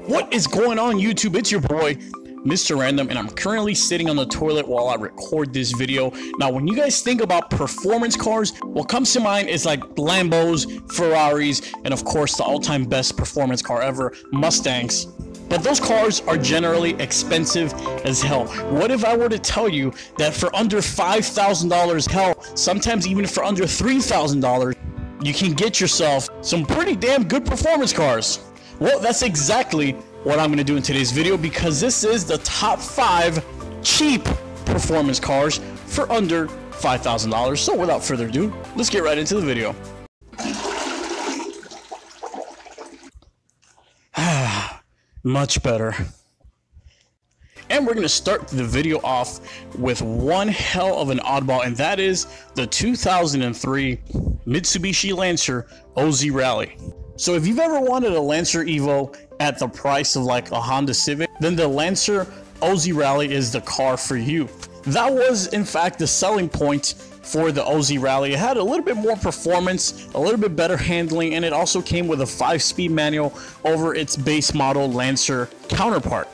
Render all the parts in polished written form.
What is going on, YouTube? It's your boy, Mr. Random, and I'm currently sitting on the toilet while I record this video. Now, when you guys think about performance cars, what comes to mind is like Lambos, Ferraris, and of course the all-time best performance car ever, Mustangs. But those cars are generally expensive as hell. What if I were to tell you that for under $5,000, hell, sometimes even for under $3,000, you can get yourself some pretty damn good performance cars? Well, that's exactly what I'm going to do in today's video, because this is the top 5 cheap performance cars for under $5,000. So without further ado, let's get right into the video. Much better. And we're going to start the video off with one hell of an oddball, and that is the 2003 Mitsubishi Lancer OZ Rally. So if you've ever wanted a Lancer Evo at the price of like a Honda Civic, then the Lancer OZ Rally is the car for you. That was in fact the selling point for the OZ Rally. It had a little bit more performance, a little bit better handling, and it also came with a 5-speed manual over its base model Lancer counterpart.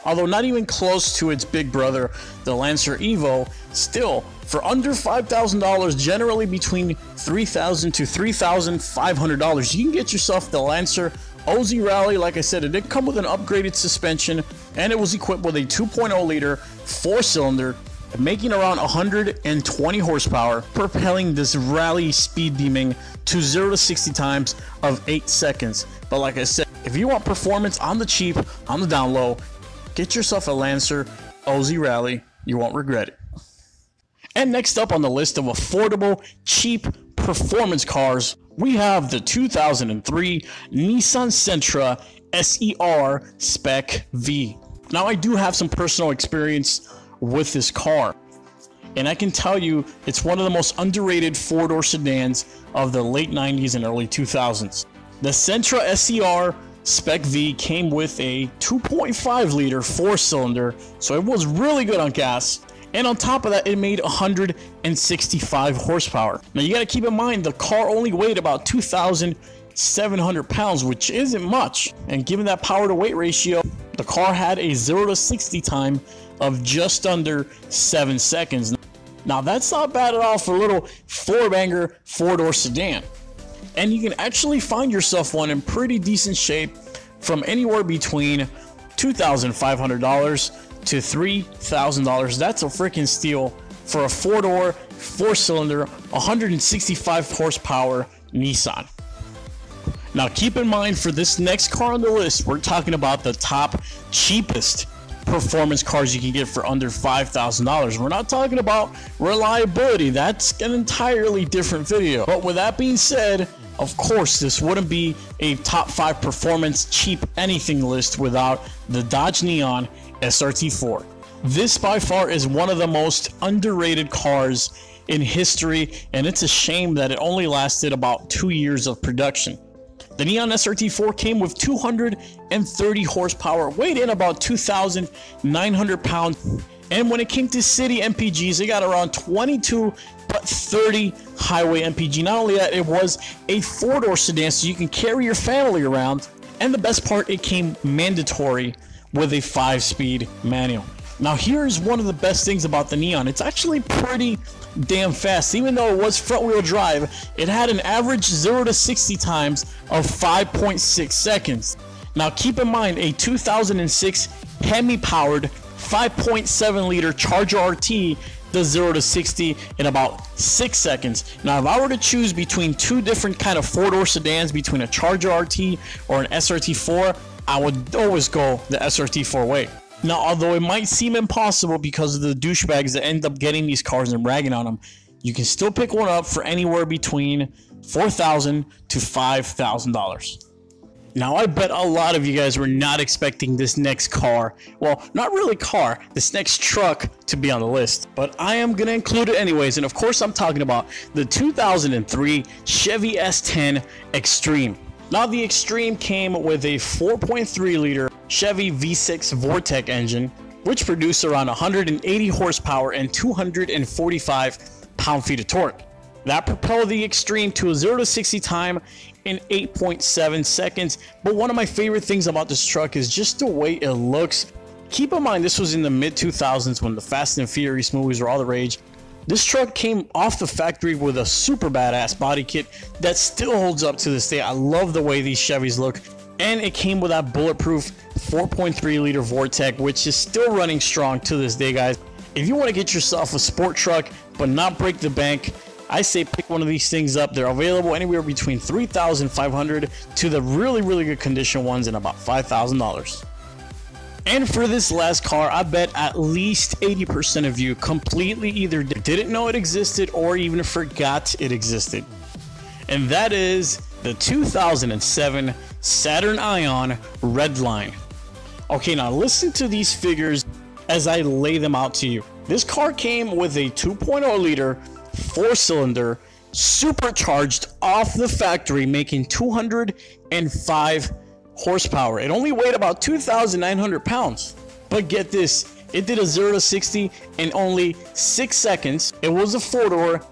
Although not even close to its big brother, the Lancer Evo, still, for under $5,000, generally between $3,000 to $3,500, you can get yourself the Lancer OZ Rally. Like I said, it did come with an upgraded suspension, and it was equipped with a 2.0 liter 4-cylinder, making around 120 horsepower, propelling this rally speed demon to 0 to 60 times of 8 seconds. But like I said, if you want performance on the cheap, on the down low, get yourself a Lancer OZ Rally. You won't regret it. And next up on the list of affordable, cheap performance cars, we have the 2003 Nissan Sentra SER Spec V. Now, I do have some personal experience with this car, and I can tell you it's one of the most underrated four-door sedans of the late 90s and early 2000s. The Sentra SER Spec V came with a 2.5 liter 4-cylinder, so it was really good on gas. And on top of that, it made 165 horsepower. Now you got to keep in mind the car only weighed about 2,700 pounds, which isn't much. And given that power to weight ratio, the car had a 0 to 60 time of just under 7 seconds. Now that's not bad at all for a little four-banger four-door sedan. And you can actually find yourself one in pretty decent shape from anywhere between $2,500 to $3,000. That's a freaking steal for a four-door, 4-cylinder, 165 horsepower Nissan. Now keep in mind, for this next car on the list, we're talking about the top cheapest performance cars you can get for under $5,000. We're not talking about reliability. That's an entirely different video. But with that being said, of course, this wouldn't be a top 5 performance cheap anything list without the Dodge Neon SRT4. This by far is one of the most underrated cars in history, and it's a shame that it only lasted about 2 years of production. The Neon SRT4 came with 230 horsepower, weighed in about 2,900 pounds, and when it came to city MPGs, it got around 22 but 30 highway MPG. Not only that, it was a 4-door sedan, so you can carry your family around, and the best part, it came mandatory with a 5-speed manual. Now here's one of the best things about the Neon. It's actually pretty damn fast. Even though it was front-wheel drive, it had an average 0 to 60 times of 5.6 seconds. Now keep in mind, a 2006 Hemi-powered 5.7 liter Charger RT does 0 to 60 in about 6 seconds. Now if I were to choose between two different kind of 4-door sedans, between a Charger RT or an SRT4, I would always go the SRT4 way. Now, although it might seem impossible because of the douchebags that end up getting these cars and ragging on them, you can still pick one up for anywhere between $4,000 to $5,000. Now, I bet a lot of you guys were not expecting this next car, well, not really car, this next truck to be on the list, but I am going to include it anyways. And of course, I'm talking about the 2003 Chevy S10 Xtreme. Now, the Xtreme came with a 4.3 liter Chevy V6 Vortec engine, which produced around 180 horsepower and 245 pound-feet of torque. That propelled the Xtreme to a 0 to 60 time in 8.7 seconds. But one of my favorite things about this truck is just the way it looks. Keep in mind, this was in the mid 2000s when the Fast and Furious movies were all the rage. This truck came off the factory with a super badass body kit that still holds up to this day. I love the way these Chevys look. And it came with that bulletproof 4.3 liter Vortec, which is still running strong to this day, guys. If you want to get yourself a sport truck but not break the bank, I say pick one of these things up. They're available anywhere between $3,500 to the really good condition ones in about $5,000. And for this last car, I bet at least 80% of you completely either didn't know it existed or even forgot it existed. And that is the 2007 Saturn Ion Redline. Okay, now listen to these figures as I lay them out to you. This car came with a 2.0 liter 4-cylinder supercharged off the factory, making 205 horsepower. It only weighed about 2,900 pounds. But get this, it did a 0 to 60 in only 6 seconds. It was a 4-door,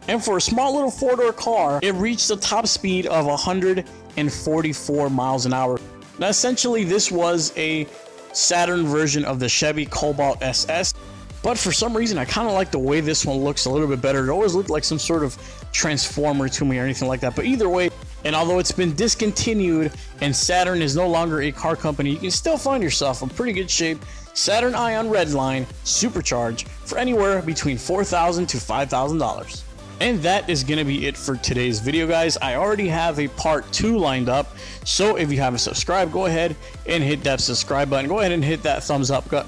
and for a small little 4-door car, it reached the top speed of 144 miles an hour. Now essentially this was a Saturn version of the Chevy Cobalt SS, but for some reason I kind of like the way this one looks a little bit better. It always looked like some sort of transformer to me or anything like that. But either way, and although it's been discontinued and Saturn is no longer a car company, you can still find yourself in pretty good shape Saturn Ion Redline Supercharged for anywhere between $4,000 to $5,000. And that is going to be it for today's video, guys. I already have a part 2 lined up, so if you haven't subscribed, go ahead and hit that subscribe button. Go ahead and hit that thumbs up. Go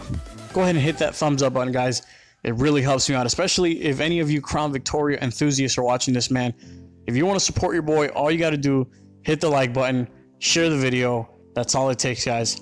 ahead and hit that thumbs up button, guys. It really helps me out, especially if any of you Crown Victoria enthusiasts are watching this, man. If you want to support your boy, all you got to do, hit the like button, share the video. That's all it takes, guys.